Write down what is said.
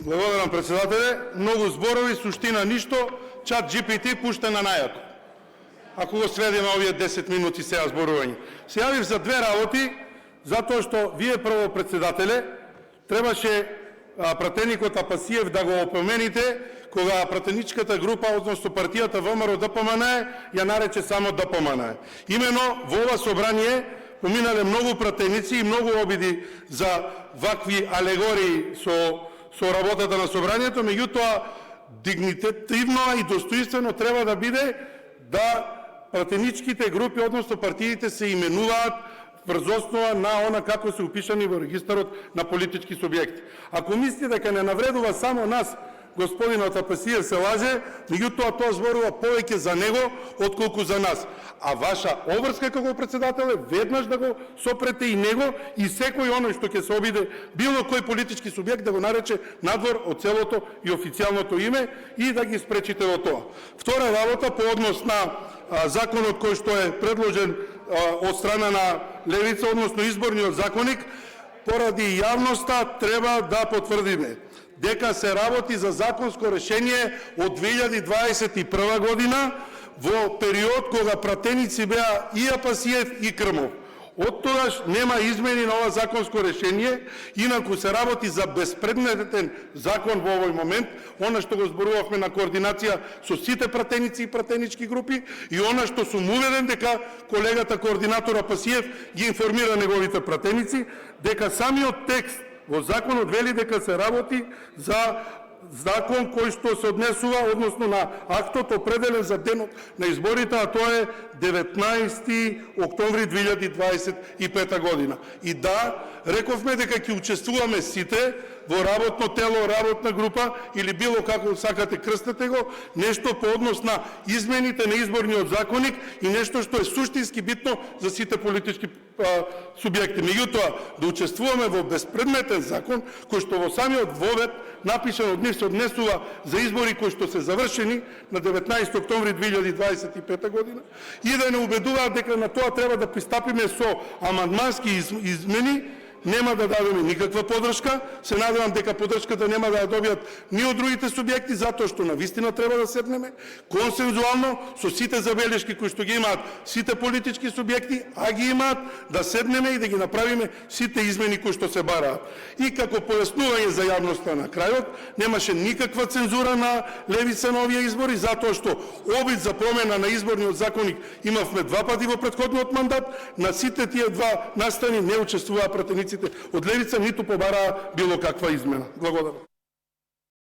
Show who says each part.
Speaker 1: Благодарам, председателе. Многу зборови, суштина ништо, чат GPT пуштен на најако. Ако го сведеме овие 10 минути сега зборување. Се јавив за две работи, затоа што вие прво, председателе, требаше пратеникот Апасиев да го опомените кога пратеничката група, односно партијата ВМРО ДПМН ја нарече само ДПМН. Имено во ова собрание поминале многу пратеници и многу обиди за вакви алегории со работата на собранието, меѓутоа дигнитетивно и достоинствено треба да биде да пратеничките групи, односно партиите, се именуваат врз основа на она како се упишани во регистарот на политички субјекти. Ако мислите дека не навредува само нас, господинот Апасиев се лаже, меѓутоа тоа зборува повеќе за него отколку за нас. А ваша обврска како председател е веднаш да го сопрете и него и секој оној што ќе се обиде било кој политички субјект да го нарече надвор од целото и официјалното име и да ги спречите во тоа. Втора работа по однос на законот кој што е предложен од страна на Левица, односно изборниот законник, поради јавноста треба да потврдиме дека се работи за законско решение од 2021 година во период кога пратеници беа и Апасиев и Крмов. Од тогаш нема измени на ова законско решение, инаку се работи за безпредметен закон во овој момент, она што го зборувавме на координација со сите пратеници и пратенички групи и она што сум уверен дека колегата координатор Апасиев ги информира неговите пратеници, дека самиот текст во законот вели дека се работи за закон кој што се однесува, односно на актот определен за денот на изборите, а тоа е 19 октомври 2025 година. И да, рековме дека ќе учествуваме сите во работно тело, работна група или било како сакате крстете го, нешто по однос на измените на изборниот законник и нешто што е суштински битно за сите политички субјекти. Меѓутоа, да учествуваме во безпредметен закон, кој што во самиот вовед напишан од нив се однесува за избори кои што се завршени на 19 октомври 2025 година и да не убедуваат дека на тоа треба да пристапиме со амандмански измени, нема да дадеме никаква подршка. Се надевам дека подршката нема да ја добијат ни од другите субјекти, затоа што навистина треба да седнеме консензуално со сите забелешки кои што ги имаат сите политички субјекти, а ги имаат, да седнеме и да ги направиме сите измени кои што се бараат. И како појаснување за јавноста на крајот, немаше никаква цензура на Левица на овие избори, затоа што обид за промена на изборниот законник имавме два пати во претходниот мандат, на сите тие два настани не учествуваа пратеници од Левица, ниту побараа било каква измена. Благодарам.